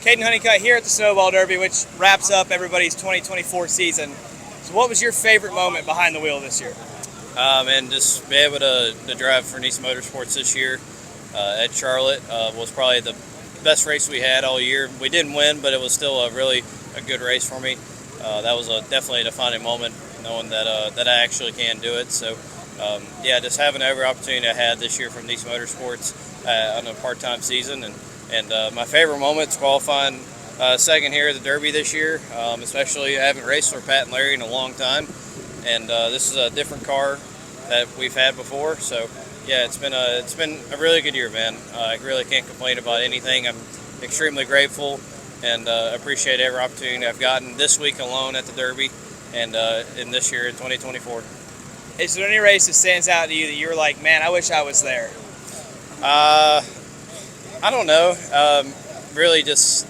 Kaden Honeycutt here at the Snowball Derby, which wraps up everybody's 2024 season. So what was your favorite moment behind the wheel this year? And just be able to drive for Nissan Motorsports this year at Charlotte was probably the best race we had all year. We didn't win, but it was still a good race for me. That was definitely a defining moment, knowing that I actually can do it. So, just having every opportunity I had this year from Nissan Motorsports on a part-time season, and my favorite moment's qualifying second here at the Derby this year, especially having raced for Pat and Larry in a long time. And this is a different car that we've had before, so yeah, it's been a really good year, man. I really can't complain about anything. I'm extremely grateful and appreciate every opportunity I've gotten this week alone at the Derby and in this year in 2024. Is there any race that stands out to you that you're like, man, I wish I was there? I don't know. Really, just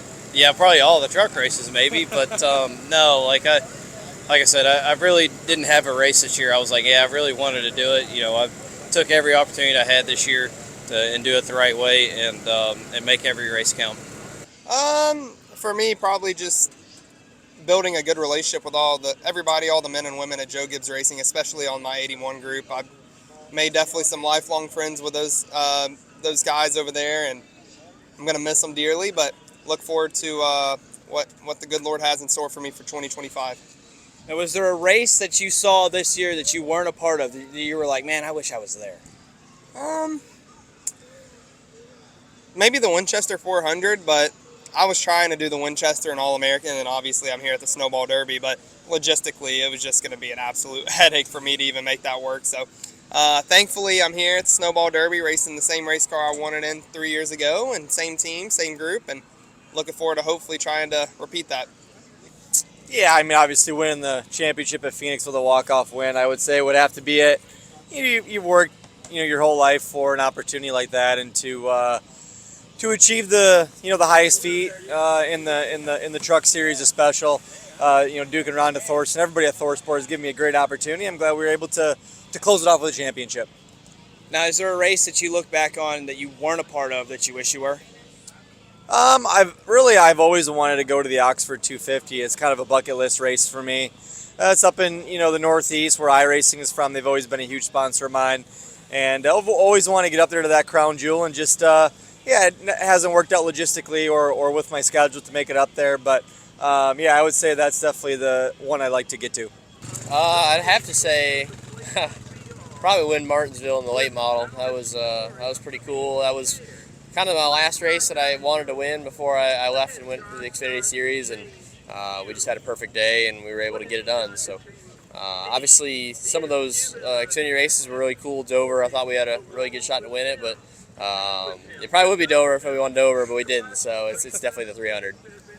probably all the truck races maybe, but no, like I said, I really didn't have a race this year. I was like, I really wanted to do it. I took every opportunity I had this year and do it the right way and make every race count. For me, probably just building a good relationship with all the men and women at Joe Gibbs Racing, especially on my 81 group. I've made definitely some lifelong friends with those guys over there, and I'm going to miss them dearly, but look forward to what the good Lord has in store for me for 2025. Now, was there a race that you saw this year that you weren't a part of, that you were like, man, I wish I was there? Maybe the Winchester 400, but I was trying to do the Winchester and All-American, and obviously I'm here at the Snowball Derby, but logistically it was just going to be an absolute headache for me to even make that work. So thankfully I'm here at the Snowball Derby racing the same race car I won it in 3 years ago, and same team, same group, and looking forward to hopefully trying to repeat that. Yeah, I mean, obviously winning the championship at Phoenix with a walk-off win, I would say would have to be it. You've worked, your whole life for an opportunity like that, and to achieve the highest feat in the truck series, is special. Duke and Rhonda Thorson, everybody at Thorsport has given me a great opportunity. I'm glad we were able to close it off with a championship. Now, is there a race that you look back on that you weren't a part of that you wish you were? I've always wanted to go to the Oxford 250. It's kind of a bucket list race for me. It's up in the Northeast where iRacing is from. They've always been a huge sponsor of mine, and I've always wanted to get up there to that crown jewel, and just it hasn't worked out logistically or with my schedule to make it up there. But I would say that's definitely the one I'd like to get to. I'd have to say probably win Martinsville in the late model. That was pretty cool. That was kind of my last race that I wanted to win before I left and went to the Xfinity Series, and we just had a perfect day and we were able to get it done. So obviously some of those Xfinity races were really cool. Dover, I thought we had a really good shot to win it, but it probably would be Dover if we won Dover, but we didn't. So it's definitely the 300.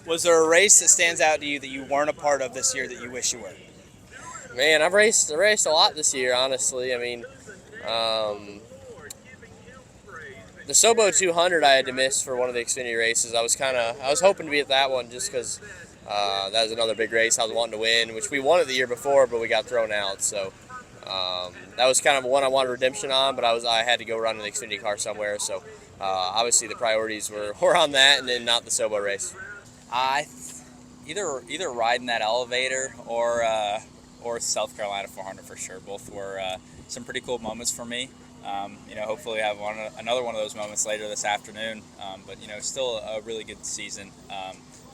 Was there a race that stands out to you that you weren't a part of this year that you wish you were? Man, I raced a lot this year, honestly. I mean, the Sobo 200 I had to miss for one of the Xfinity races. I was hoping to be at that one just because that was another big race I was wanting to win, which we won it the year before, but we got thrown out. So that was kind of one I wanted redemption on, but I had to go run an Xfinity car somewhere. So obviously the priorities were on that and then not the Sobo race. Either riding that elevator or South Carolina 400 for sure. Both were some pretty cool moments for me. Hopefully have another one of those moments later this afternoon. But still a really good season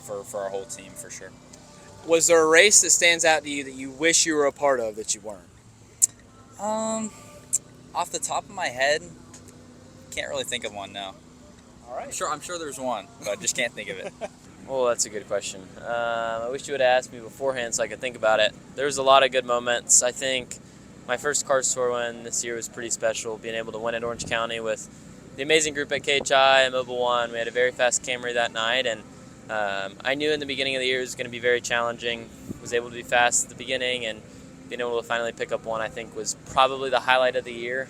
for our whole team for sure. Was there a race that stands out to you that you wish you were a part of that you weren't? Off the top of my head, can't really think of one now. All right. I'm sure there's one, but I just can't think of it. Well, that's a good question. I wish you would have asked me beforehand so I could think about it. There's a lot of good moments. I think my first Cars Tour win this year was pretty special, being able to win at Orange County with the amazing group at KHI and Mobile One. We had a very fast Camry that night, and I knew in the beginning of the year it was going to be very challenging. Was able to be fast at the beginning, and being able to finally pick up one I think was probably the highlight of the year.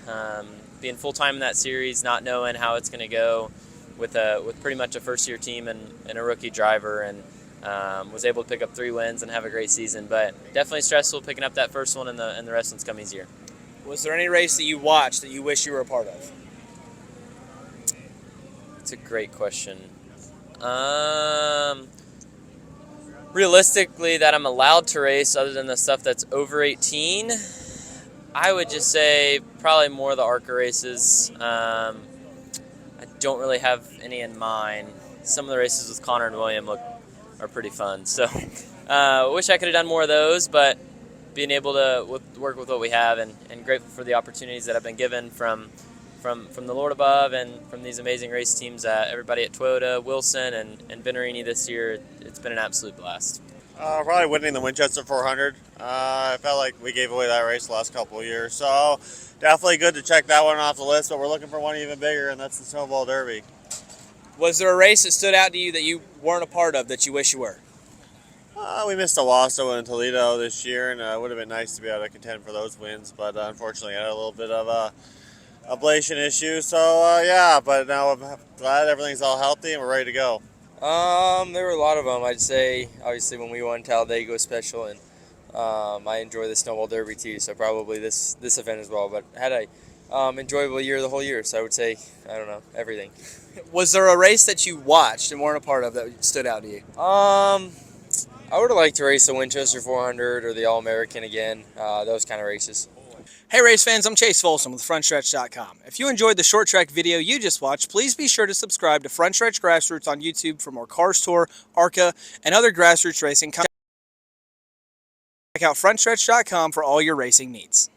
Being full-time in that series, not knowing how it's going to go with pretty much a first-year team and a rookie driver, and was able to pick up 3 wins and have a great season. But definitely stressful picking up that first one, and the rest one's come easier. Was there any race that you watched that you wish you were a part of? It's a great question. Realistically, that I'm allowed to race other than the stuff that's over 18, I would just say probably more of the ARCA races. I don't really have any in mind. Some of the races with Connor and William are pretty fun. So wish I could have done more of those, but being able to work with what we have and grateful for the opportunities that I've been given from the Lord above and from these amazing race teams, everybody at Toyota, Wilson, and Venerini this year. It's been an absolute blast. Probably winning the Winchester 400. I felt like we gave away that race the last couple of years, so definitely good to check that one off the list, but we're looking for one even bigger, and that's the Snowball Derby. Was there a race that stood out to you that you weren't a part of that you wish you were? We missed Owasso and Toledo this year, and it would have been nice to be able to contend for those wins, but unfortunately I had a little bit of a ablation issue, so yeah, but now I'm glad everything's all healthy and we're ready to go. There were a lot of them. I'd say, obviously, when we won Talladega was special, and I enjoy the Snowball Derby too, so probably this event as well. But had a enjoyable year the whole year, so I would say, I don't know, everything. Was there a race that you watched and weren't a part of that stood out to you? I would have liked to race the Winchester 400 or the All-American again, those kind of races. Hey race fans, I'm Chase Folsom with Frontstretch.com. If you enjoyed the short track video you just watched, please be sure to subscribe to Frontstretch Grassroots on YouTube for more Cars Tour, ARCA, and other grassroots racing. Check out Frontstretch.com for all your racing needs.